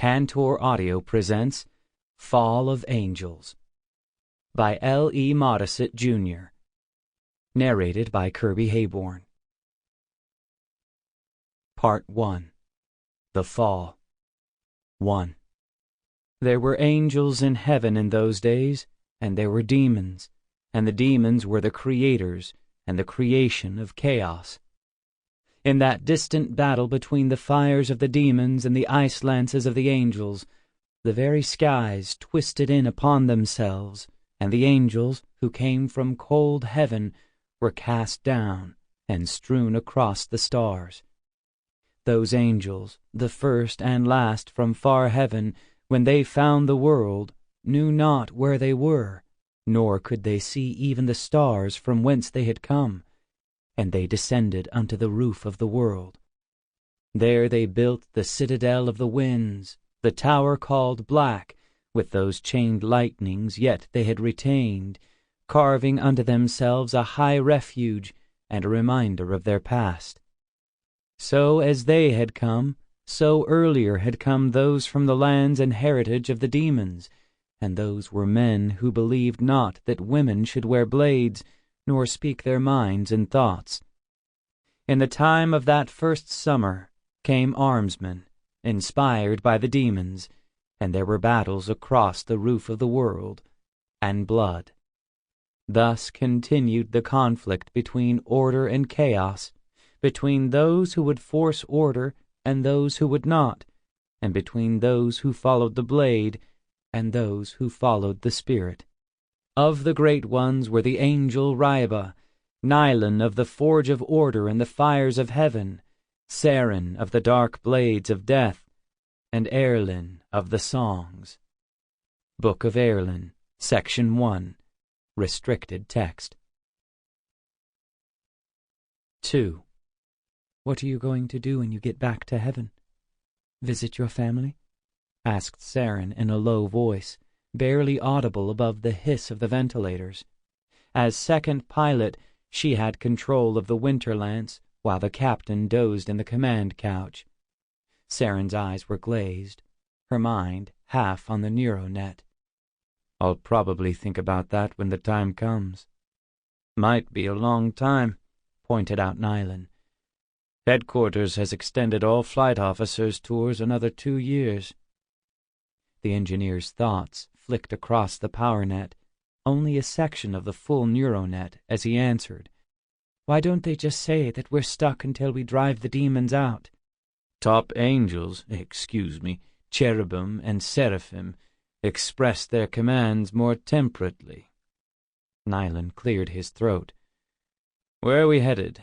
Tantor Audio presents Fall of Angels by L.E. Modesitt, Jr. Narrated by Kirby Heyborne. Part 1. The Fall. 1. There were angels in heaven in those days, and there were demons, and the demons were the creators and the creation of chaos. In that distant battle between the fires of the demons and the ice lances of the angels, the very skies twisted in upon themselves, and the angels, who came from cold heaven, were cast down and strewn across the stars. Those angels, the first and last from far heaven, when they found the world, knew not where they were, nor could they see even the stars from whence they had come. And they descended unto the roof of the world. There they built the citadel of the winds, the tower called Black, with those chained lightnings yet they had retained, carving unto themselves a high refuge and a reminder of their past. So as they had come, so earlier had come those from the lands and heritage of the demons, and those were men who believed not that women should wear blades, nor speak their minds and thoughts. In the time of that first summer came armsmen, inspired by the demons, and there were battles across the roof of the world, and blood. Thus continued the conflict between order and chaos, between those who would force order and those who would not, and between those who followed the blade and those who followed the spirit. Of the great ones were the angel Ryba, Nilon of the forge of order and the fires of heaven, Saren of the dark blades of death, and Erlin of the songs. Book of Erlin, Section 1, Restricted Text. 2. What are you going to do when you get back to heaven? Visit your family? Asked Saren in a low voice, barely audible above the hiss of the ventilators. As second pilot, she had control of the Winterlance, while the captain dozed in the command couch. Saren's eyes were glazed, her mind half on the neuronet. I'll probably think about that when the time comes. Might be a long time, pointed out Nilon. Headquarters has extended all flight officers' tours another 2 years. The engineer's thoughts flicked across the power net, only a section of the full neuronet, as he answered, Why don't they just say that we're stuck until we drive the demons out? Top angels, cherubim and seraphim, express their commands more temperately. Nilon cleared his throat. Where are we headed?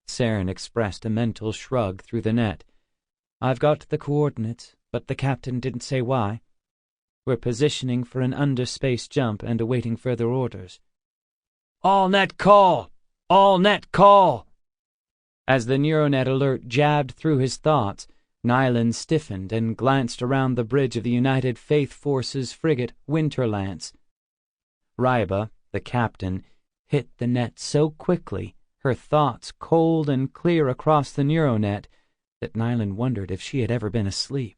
Saren expressed a mental shrug through the net. I've got the coordinates, but the captain didn't say why. We're positioning for an underspace jump and awaiting further orders. All net call! All net call! As the neuronet alert jabbed through his thoughts, Nilon stiffened and glanced around the bridge of the United Faith Forces frigate Winterlance. Ryba, the captain, hit the net so quickly, her thoughts cold and clear across the neuronet, that Nilon wondered if she had ever been asleep.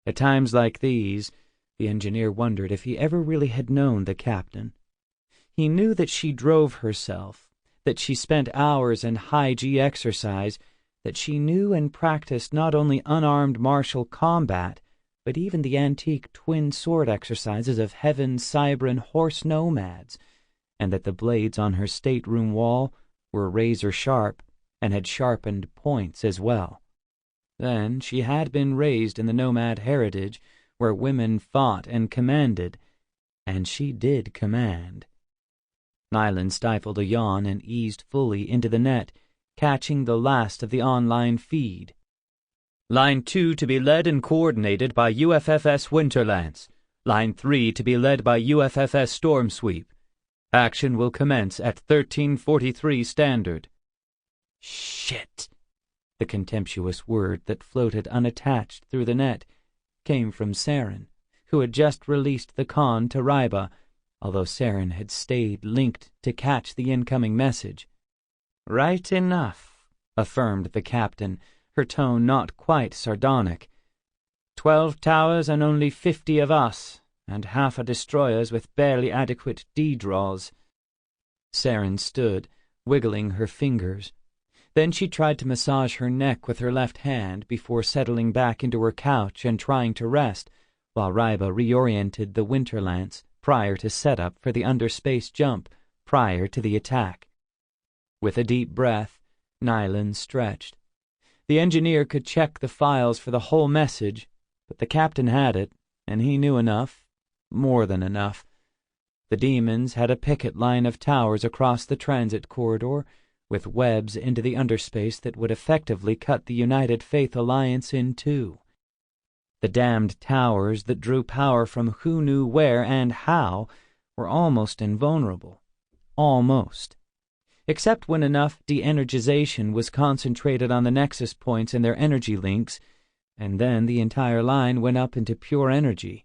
At times like these, the engineer wondered if he ever really had known the captain. He knew that she drove herself, that she spent hours in high-G exercise, that she knew and practiced not only unarmed martial combat, but even the antique twin-sword exercises of Heaven's Cybran horse nomads, and that the blades on her stateroom wall were razor-sharp and had sharpened points as well. Then she had been raised in the nomad heritage where women fought and commanded, and she did command. Nilon stifled a yawn and eased fully into the net, catching the last of the online feed. Line 2 to be led and coordinated by UFFS Winterlance. Line 3 to be led by UFFS Stormsweep. Action will commence at 1343 Standard. Shit! The contemptuous word that floated unattached through the net came from Saren, who had just released the con to Ryba, although Saren had stayed linked to catch the incoming message. Right enough, affirmed the captain, her tone not quite sardonic. 12 towers and only 50 of us, and half are destroyers with barely adequate D-draws. Saren stood, wiggling her fingers. Then she tried to massage her neck with her left hand before settling back into her couch and trying to rest, while Ryba reoriented the Winterlance prior to setup for the underspace jump prior to the attack. With a deep breath, Nylan stretched. The engineer could check the files for the whole message, but the captain had it, and he knew enough, more than enough. The demons had a picket line of towers across the transit corridor, with webs into the underspace that would effectively cut the United Faith Alliance in two. The damned towers that drew power from who knew where and how were almost invulnerable. Almost. Except when enough de-energization was concentrated on the nexus points in their energy links, and then the entire line went up into pure energy.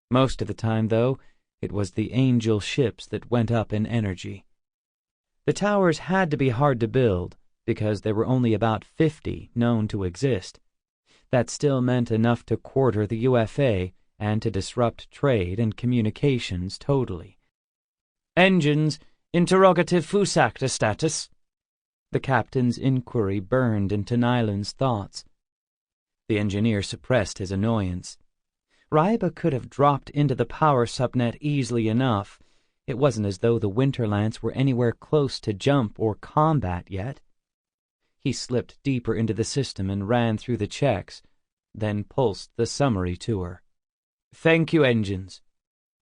Most of the time, though, it was the angel ships that went up in energy. The towers had to be hard to build, because there were only about 50 known to exist. That still meant enough to quarter the UFA and to disrupt trade and communications totally. "Engines, interrogative Fusactor status." The captain's inquiry burned into Nylan's thoughts. The engineer suppressed his annoyance. Ryba could have dropped into the power subnet easily enough. It wasn't as though the Winterlance were anywhere close to jump or combat yet. He slipped deeper into the system and ran through the checks, then pulsed the summary to her. "Thank you, engines.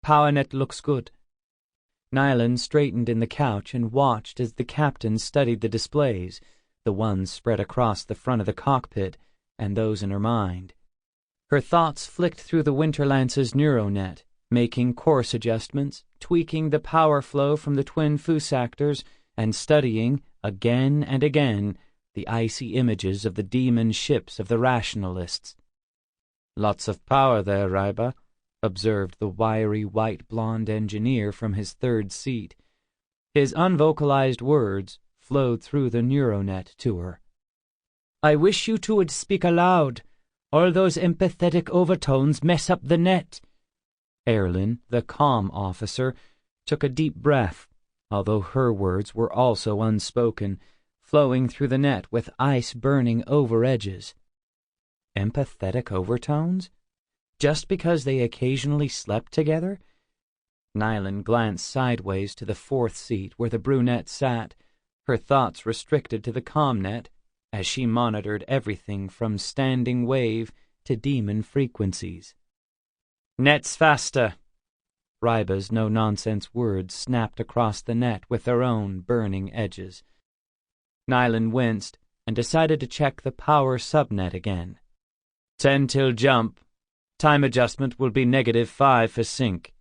PowerNet looks good." Nylan straightened in the couch and watched as the captain studied the displays, the ones spread across the front of the cockpit and those in her mind. Her thoughts flicked through the Winterlance's neuronet, making course adjustments, tweaking the power flow from the twin Fusactors, and studying, again and again, the icy images of the demon ships of the rationalists. "Lots of power there, Ryba," observed the wiry white-blonde engineer from his third seat. His unvocalized words flowed through the neuronet to her. "I wish you two would speak aloud. All those empathetic overtones mess up the net." Erlin, the comm officer, took a deep breath, although her words were also unspoken, flowing through the net with ice-burning over-edges. Empathetic overtones? Just because they occasionally slept together? Nylan glanced sideways to the fourth seat where the brunette sat, her thoughts restricted to the commnet, as she monitored everything from standing wave to demon frequencies. "Net's faster." Ryba's no-nonsense words snapped across the net with their own burning edges. Nylan winced and decided to check the power subnet again. 10 till jump. Time adjustment will be -5 for sync."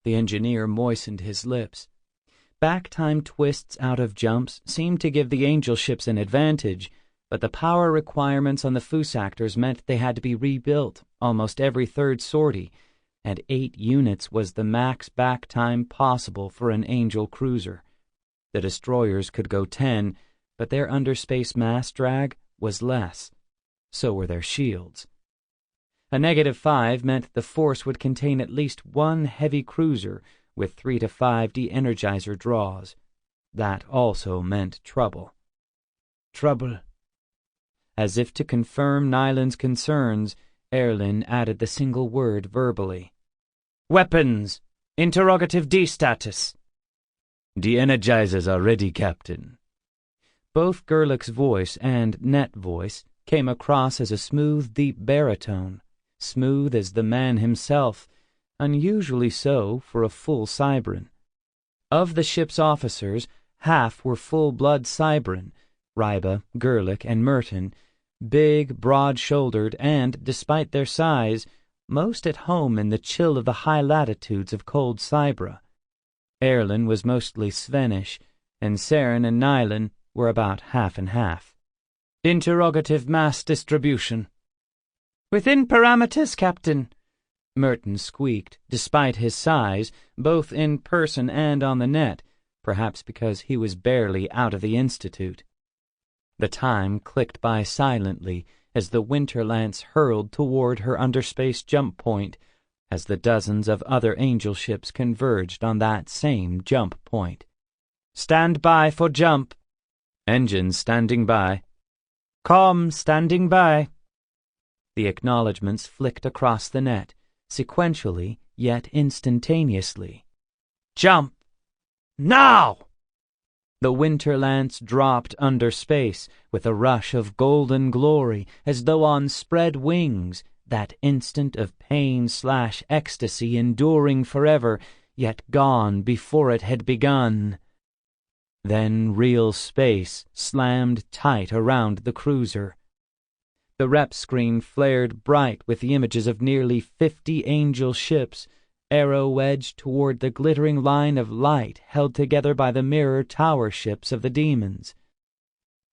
The engineer moistened his lips. Back-time twists out of jumps seemed to give the angel ships an advantage, but the power requirements on the Fusactors meant they had to be rebuilt almost every third sortie, and 8 units was the max back time possible for an angel cruiser. The destroyers could go 10, but their underspace mass drag was less. So were their shields. A -5 meant the force would contain at least 1 heavy cruiser with 3 to 5 de-energizer draws. That also meant trouble. Trouble. As if to confirm Nylan's concerns, Erlin added the single word verbally. "Weapons! Interrogative D status." "De-energizers are ready, Captain." Both Gerlich's voice and net voice came across as a smooth, deep baritone, smooth as the man himself, unusually so for a full Cybran. Of the ship's officers, half were full-blood Cybran, Ryba, Gerlich, and Merton, big, broad-shouldered, and, despite their size, most at home in the chill of the high latitudes of cold Cybra. Erlin was mostly Svenish, and Saren and Nylan were about half and half. "Interrogative mass distribution." "Within parameters, Captain," Merton squeaked, despite his size, both in person and on the net, perhaps because he was barely out of the Institute. The time clicked by silently as the Winterlance hurled toward her underspace jump point, as the dozens of other angel ships converged on that same jump point. "Stand by for jump." "Engines standing by." "Comm standing by." The acknowledgments flicked across the net, sequentially yet instantaneously. "Jump! Now!" The Winterlance dropped under space with a rush of golden glory, as though on spread wings, that instant of pain/ecstasy enduring forever, yet gone before it had begun. Then real space slammed tight around the cruiser. The rep screen flared bright with the images of nearly 50 angel ships, arrow-edged toward the glittering line of light held together by the mirror tower ships of the demons.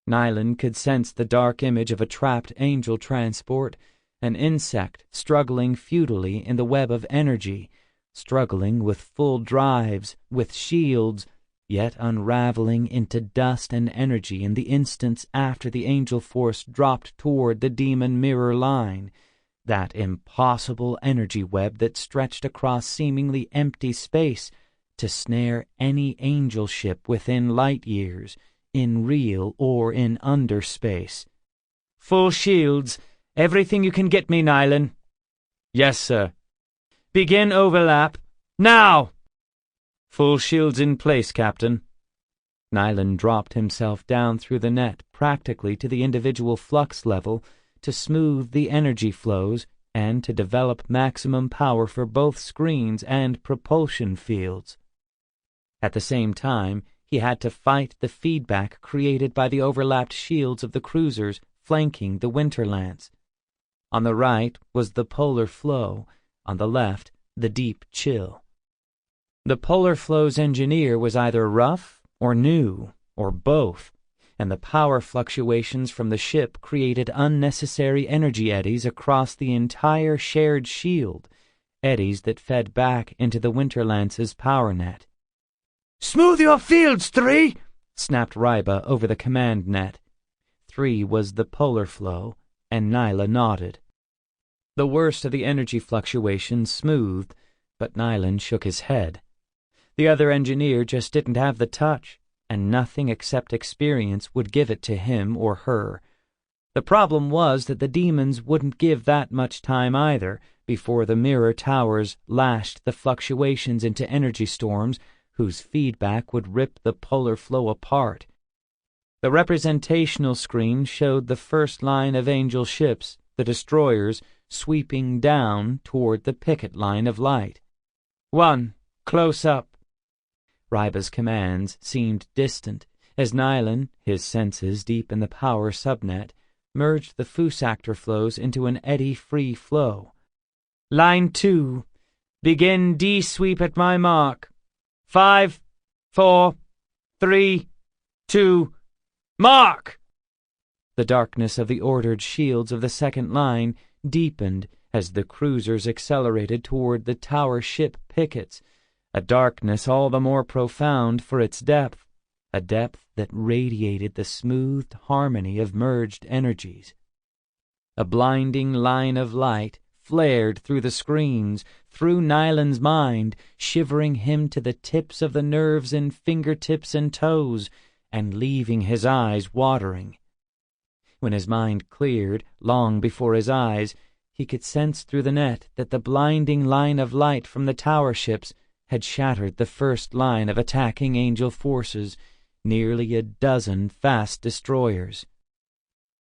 Nyland could sense the dark image of a trapped angel transport, an insect struggling futilely in the web of energy, struggling with full drives, with shields, yet unraveling into dust and energy in the instants after the angel force dropped toward the demon mirror line, that impossible energy web that stretched across seemingly empty space to snare any angel ship within light years, in real or in underspace. "Full shields. Everything you can get me, Nyland." "Yes, sir." "Begin overlap. Now!" "Full shields in place, Captain." Nyland dropped himself down through the net practically to the individual flux level to smooth the energy flows and to develop maximum power for both screens and propulsion fields. At the same time, he had to fight the feedback created by the overlapped shields of the cruisers flanking the Winterlance. On the right was the polar flow, on the left the deep chill. The polar flow's engineer was either rough or new, or both, and the power fluctuations from the ship created unnecessary energy eddies across the entire shared shield, eddies that fed back into the Winterlance's power net. "Smooth your fields, 3!" snapped Ryba over the command net. 3 was the polar flow, and Nyla nodded. The worst of the energy fluctuations smoothed, but Nyland shook his head. The other engineer just didn't have the touch, and nothing except experience would give it to him or her. The problem was that the demons wouldn't give that much time either before the mirror towers lashed the fluctuations into energy storms whose feedback would rip the polar flow apart. The representational screen showed the first line of angel ships, the destroyers, sweeping down toward the picket line of light. "1, close up." Ryba's commands seemed distant, as Nyland, his senses deep in the power subnet, merged the Fusactor flows into an eddy-free flow. "Line 2, begin D-sweep at my mark. 5, 4, 3, 2, mark!" The darkness of the ordered shields of the second line deepened as the cruisers accelerated toward the tower ship pickets, a darkness all the more profound for its depth, a depth that radiated the smoothed harmony of merged energies. A blinding line of light flared through the screens, through Nyland's mind, shivering him to the tips of the nerves in fingertips and toes, and leaving his eyes watering. When his mind cleared, long before his eyes, he could sense through the net that the blinding line of light from the tower ships had shattered the first line of attacking angel forces, nearly a dozen fast destroyers.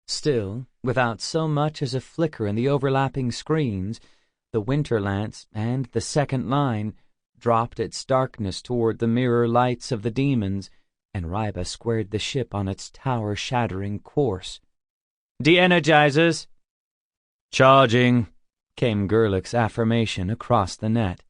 Still, without so much as a flicker in the overlapping screens, the Winterlance and the second line dropped its darkness toward the mirror lights of the demons, and Ryba squared the ship on its tower-shattering course. "De-energizers!" "Charging!" came Gerlich's affirmation across the net.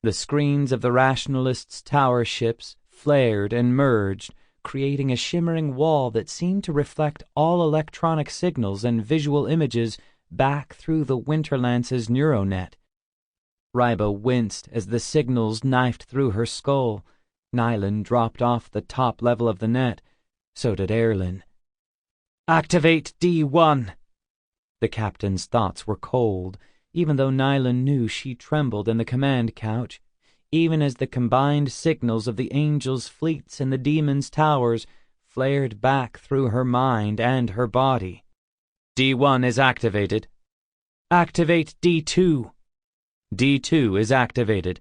The screens of the rationalists' tower ships flared and merged, creating a shimmering wall that seemed to reflect all electronic signals and visual images back through the Winterlance's neuronet. Ryba winced as the signals knifed through her skull. Nyland dropped off the top level of the net. So did Erlin. "Activate D1. The captain's thoughts were cold, even though Nylan knew she trembled in the command couch, even as the combined signals of the angels' fleets and the demons' towers flared back through her mind and her body. D1 is activated. Activate D2. D2 is activated.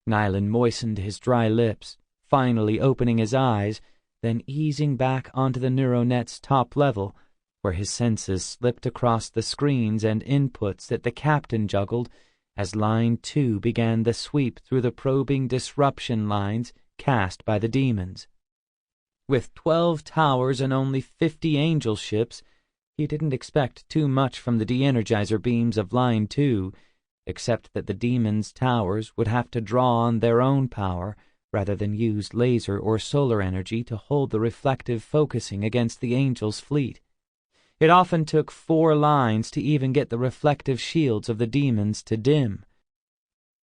Nylan moistened his dry lips, finally opening his eyes, then easing back onto the neuronet's top level, where his senses slipped across the screens and inputs that the captain juggled as Line 2 began the sweep through the probing disruption lines cast by the demons. With 12 towers and only 50 angel ships, he didn't expect too much from the de-energizer beams of Line 2, except that the demons' towers would have to draw on their own power rather than use laser or solar energy to hold the reflective focusing against the angels' fleet. It often took 4 lines to even get the reflective shields of the demons to dim.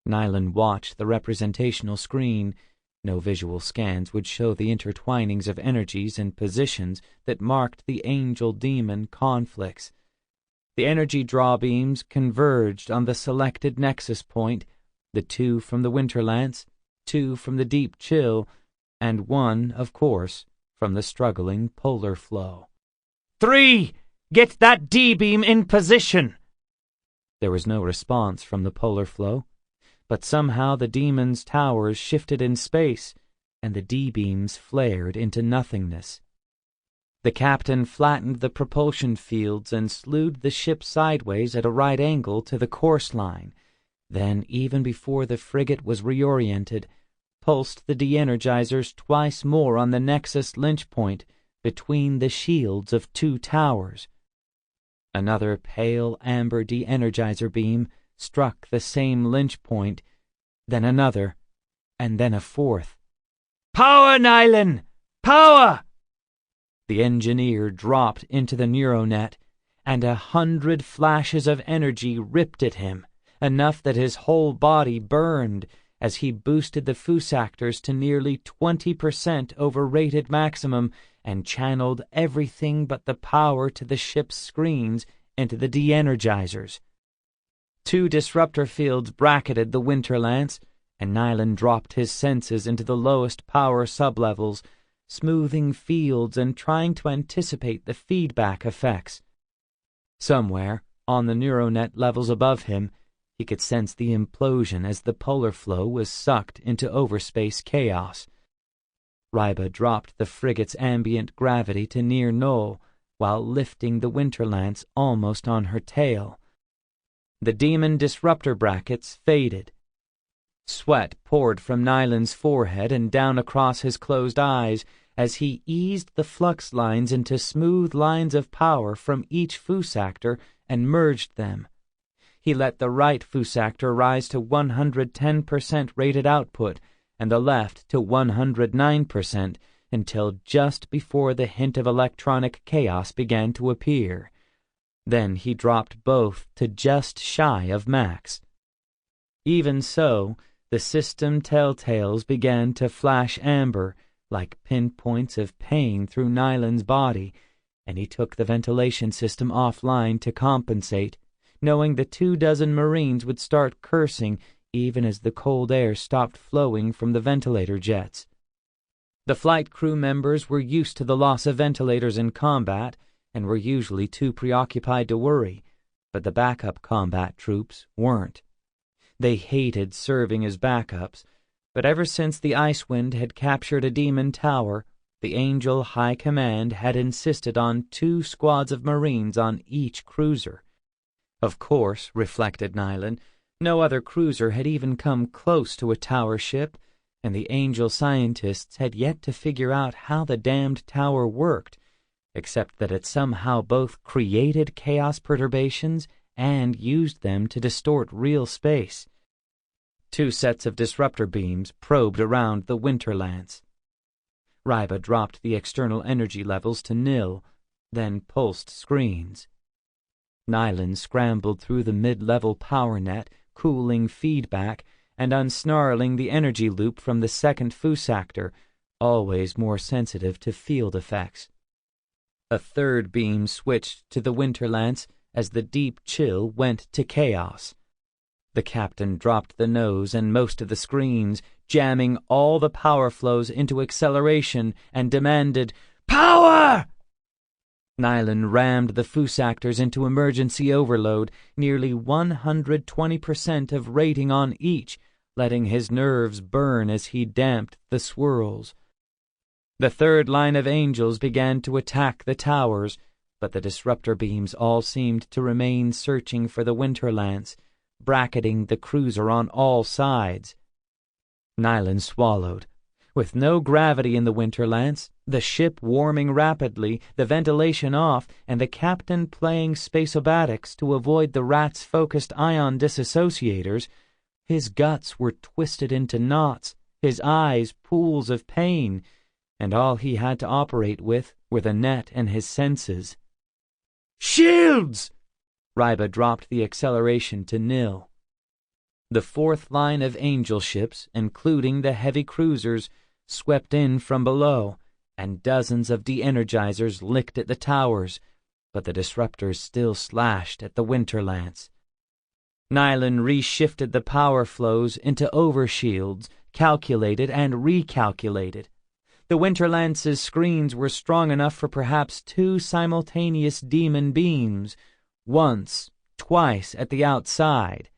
Nylan watched the representational screen. No visual scans would show the intertwinings of energies and positions that marked the angel-demon conflicts. The energy draw beams converged on the selected nexus point, the 2 from the Winterlance, 2 from the Deep Chill, and 1, of course, from the struggling polar flow. 3! Get that D-beam in position! There was no response from the polar flow, but somehow the demons' towers shifted in space, and the D-beams flared into nothingness. The captain flattened the propulsion fields and slewed the ship sideways at a right angle to the course line, then, even before the frigate was reoriented, pulsed the de-energizers twice more on the nexus lynch point between the shields of 2 towers. Another pale amber de-energizer beam struck the same lynch point, then another, and then a 4th. "Power, Nylan! Power!" The engineer dropped into the neuronet, and 100 flashes of energy ripped at him, enough that his whole body burned as he boosted the fusactors to nearly 20% over rated maximum and channeled everything but the power to the ship's screens into the de-energizers. 2 disruptor fields bracketed the Winterlance, and Nylan dropped his senses into the lowest power sublevels, smoothing fields and trying to anticipate the feedback effects. Somewhere, on the neuronet levels above him, he could sense the implosion as the polar flow was sucked into overspace chaos. Ryba dropped the frigate's ambient gravity to near null, while lifting the Winterlance almost on her tail. The demon disruptor brackets faded. Sweat poured from Nylan's forehead and down across his closed eyes as he eased the flux lines into smooth lines of power from each fusactor and merged them. He let the right fusactor rise to 110% rated output and the left to 109% until just before the hint of electronic chaos began to appear. Then he dropped both to just shy of max. Even so, the system telltales began to flash amber, like pinpoints of pain through Nylan's body, and he took the ventilation system offline to compensate, knowing the 24 Marines would start cursing even as the cold air stopped flowing from the ventilator jets. The flight crew members were used to the loss of ventilators in combat and were usually too preoccupied to worry, but the backup combat troops weren't. They hated serving as backups, but ever since the Icewind had captured a demon tower, the Angel High Command had insisted on 2 squads of Marines on each cruiser. Of course, reflected Nylan, no other cruiser had even come close to a tower ship, and the Angel scientists had yet to figure out how the damned tower worked, except that it somehow both created chaos perturbations and used them to distort real space. 2 sets of disruptor beams probed around the Winterlance. Ryba dropped the external energy levels to nil, then pulsed screens. Nylan scrambled through the mid-level power net, cooling feedback, and unsnarling the energy loop from the second fusactor, always more sensitive to field effects. A 3rd beam switched to the Winterlance, as the deep chill went to chaos. The captain dropped the nose and most of the screens, jamming all the power flows into acceleration, and demanded, "Power!" Nyland rammed the Fusactors into emergency overload, nearly 120% of rating on each, letting his nerves burn as he damped the swirls. The third line of angels began to attack the towers, but the disruptor beams all seemed to remain searching for the Winterlance, bracketing the cruiser on all sides. Nyland swallowed. With no gravity in the Winterlance, the ship warming rapidly, the ventilation off, and the captain playing spaceobatics to avoid the rat's focused ion disassociators, his guts were twisted into knots, his eyes pools of pain, and all he had to operate with were the net and his senses. "Shields!" Ryba dropped the acceleration to nil. The fourth line of angel ships, including the heavy cruisers, swept in from below, and dozens of de-energizers licked at the towers, but the disruptors still slashed at the Winterlance. Nyland reshifted the power flows into overshields, calculated and recalculated. The Winterlance's screens were strong enough for perhaps 2 simultaneous demon beams, once, twice at the outside.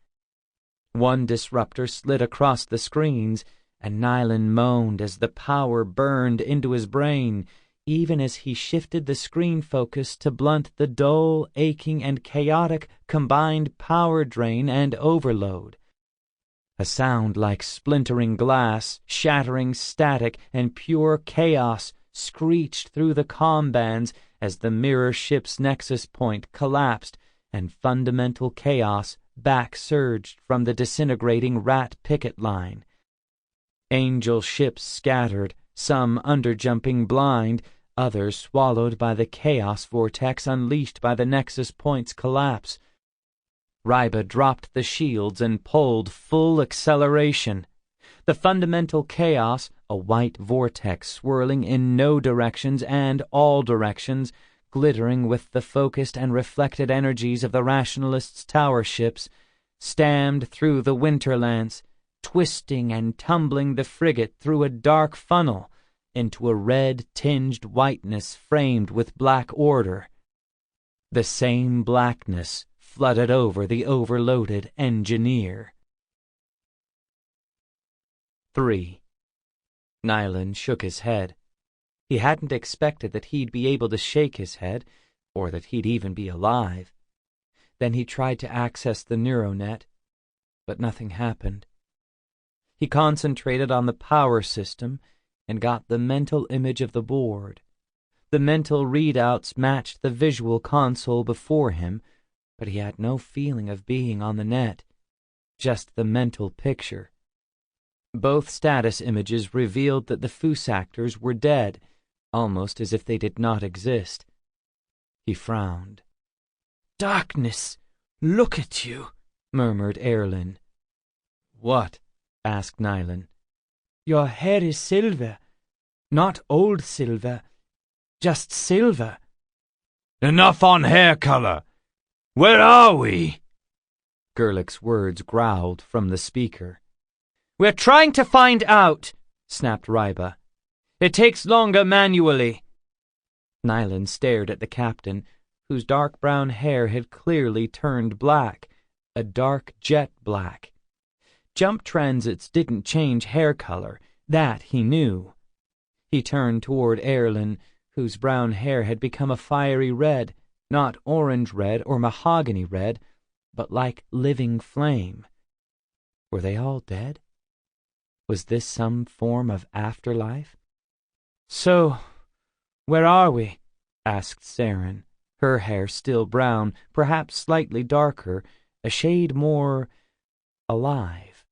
One disruptor slid across the screens, and Nyland moaned as the power burned into his brain, even as he shifted the screen focus to blunt the dull, aching, and chaotic combined power drain and overload. A sound like splintering glass, shattering static, and pure chaos screeched through the comm bands as the mirror ship's nexus point collapsed and fundamental chaos back-surged from the disintegrating rat picket line. Angel ships scattered, some underjumping blind, others swallowed by the chaos vortex unleashed by the nexus point's collapse. Ryba dropped the shields and pulled full acceleration. The fundamental chaos, a white vortex swirling in no directions and all directions, glittering with the focused and reflected energies of the rationalists' tower ships, stammed through the Winterlance, twisting and tumbling the frigate through a dark funnel into a red-tinged whiteness framed with black order. The same blackness flooded over the overloaded engineer. 3. Nyland shook his head. He hadn't expected that he'd be able to shake his head, or that he'd even be alive. Then he tried to access the neuronet, but nothing happened. He concentrated on the power system and got the mental image of the board. The mental readouts matched the visual console before him, but he had no feeling of being on the net, just the mental picture. Both status images revealed that the Fusactors were dead, almost as if they did not exist. He frowned. "Darkness, look at you," murmured Erlin. "What?" asked Nyland. "Your hair is silver. Not old silver, just silver." "Enough on hair color. Where are we?" Gerlich's words growled from the speaker. "We're trying to find out," snapped Ryba. "It takes longer manually." Nyland stared at the captain, whose dark brown hair had clearly turned black, a dark jet black. Jump transits didn't change hair color, that he knew. He turned toward Erlin, whose brown hair had become a fiery red, not orange red or mahogany red, but like living flame. Were they all dead? Was this some form of afterlife? "So, where are we?" asked Saren, her hair still brown, perhaps slightly darker, a shade more alive.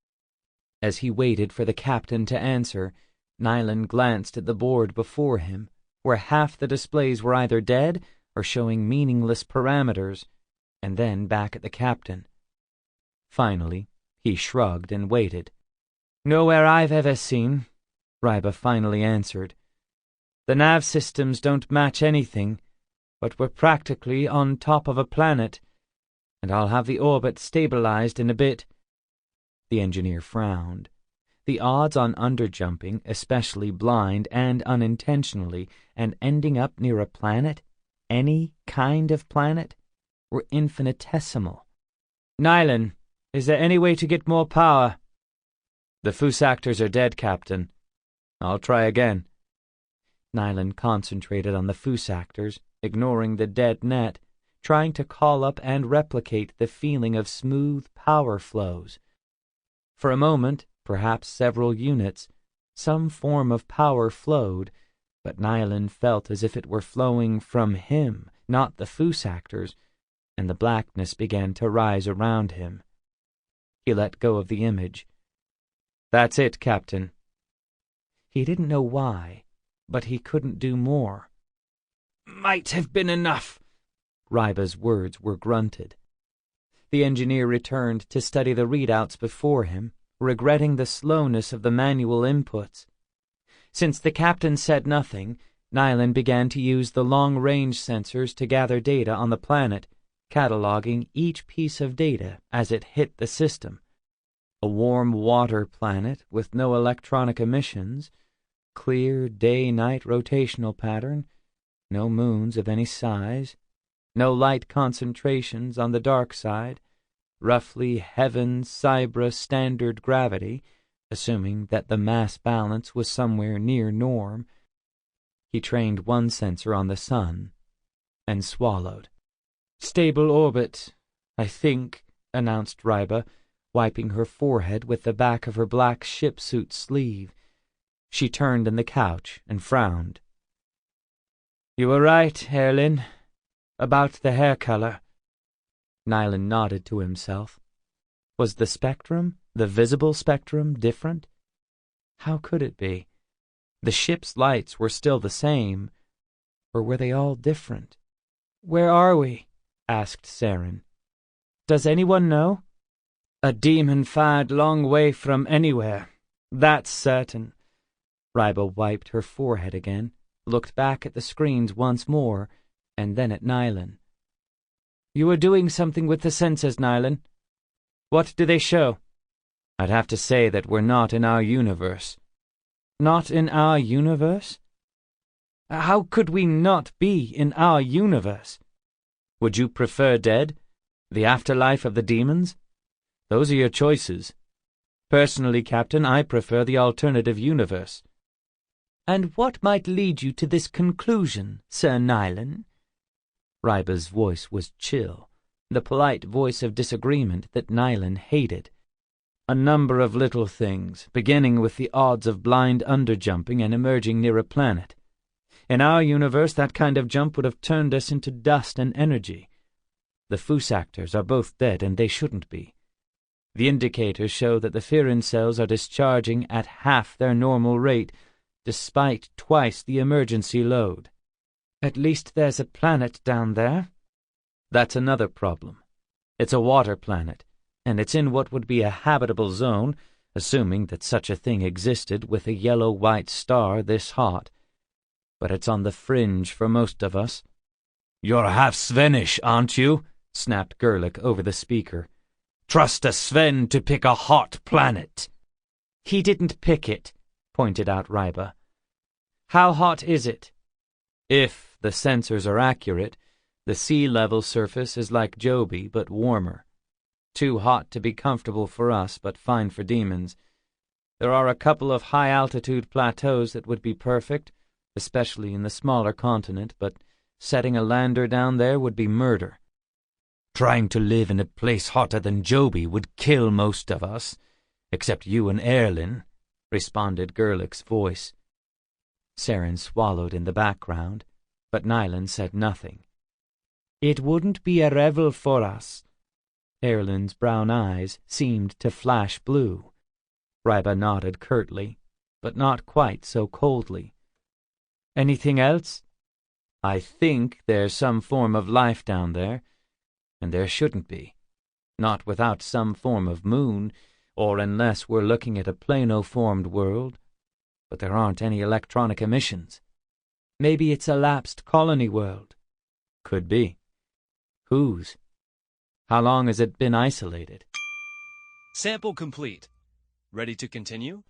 As he waited for the captain to answer, Nyland glanced at the board before him, where half the displays were either dead or showing meaningless parameters, and then back at the captain. Finally, he shrugged and waited. "Nowhere I've ever seen," Ryba finally answered. "The nav systems don't match anything, but we're practically on top of a planet, and I'll have the orbit stabilized in a bit." The engineer frowned. The odds on underjumping, especially blind and unintentionally, and ending up near a planet, any kind of planet, were infinitesimal. "Nylan, is there any way to get more power?" "The Fusactors are dead, Captain. I'll try again." Nylan concentrated on the Fusactors, ignoring the dead net, trying to call up and replicate the feeling of smooth power flows. For a moment, perhaps several units, some form of power flowed, but Nylan felt as if it were flowing from him, not the Fusactors, and the blackness began to rise around him. He let go of the image. "That's it, Captain." He didn't know why, but he couldn't do more. "Might have been enough." Ryba's words were grunted. The engineer returned to study the readouts before him, regretting the slowness of the manual inputs. Since the captain said nothing, Nylan began to use the long-range sensors to gather data on the planet, cataloging each piece of data as it hit the system. A warm water planet with no electronic emissions, clear day-night rotational pattern, no moons of any size, no light concentrations on the dark side, roughly Heaven-Cybra standard gravity, assuming that the mass balance was somewhere near norm. He trained one sensor on the sun and swallowed. "Stable orbit, I think," announced Ryba, wiping her forehead with the back of her black shipsuit sleeve. She turned in the couch and frowned. "You were right, Erlin, about the hair color." Nylan nodded to himself. Was the spectrum, the visible spectrum, different? How could it be? The ship's lights were still the same, or were they all different? "Where are we?" asked Saren. "Does anyone know?" "A demon-fired long way from anywhere, that's certain." Ryba wiped her forehead again, looked back at the screens once more, and then at Nylan. "You were doing something with the sensors, Nylan. What do they show?" "I'd have to say that we're not in our universe." "Not in our universe? How could we not be in our universe?" "Would you prefer dead? The afterlife of the demons? Those are your choices. Personally, Captain, I prefer the alternative universe." "And what might lead you to this conclusion, Sir Nylan?" Ryba's voice was chill, the polite voice of disagreement that Nylan hated. "A number of little things, beginning with the odds of blind underjumping and emerging near a planet. In our universe, that kind of jump would have turned us into dust and energy. The Fusactors are both dead, and they shouldn't be. The indicators show that the Firin cells are discharging at half their normal rate, despite twice the emergency load. At least there's a planet down there." "That's another problem. It's a water planet, and it's in what would be a habitable zone, assuming that such a thing existed with a yellow-white star this hot. But it's on the fringe for most of us." "You're half Svenish, aren't you?" snapped Gerlich over the speaker. "Trust a Sven to pick a hot planet." "He didn't pick it," pointed out Ryba. "How hot is it?" "If the sensors are accurate, the sea-level surface is like Joby, but warmer. Too hot to be comfortable for us, but fine for demons. There are a couple of high-altitude plateaus that would be perfect, especially in the smaller continent, but setting a lander down there would be murder." "Trying to live in a place hotter than Joby would kill most of us, except you and Erlin," responded Gerlich's voice. Saren swallowed in the background, but Nylan said nothing. "It wouldn't be a revel for us." Erlin's brown eyes seemed to flash blue. Ryba nodded curtly, but not quite so coldly. "Anything else?" "I think there's some form of life down there, and there shouldn't be. Not without some form of moon, or unless we're looking at a plano-formed world. But there aren't any electronic emissions." "Maybe it's a lapsed colony world." "Could be. Whose?" How long has it been isolated? Sample complete. Ready to continue?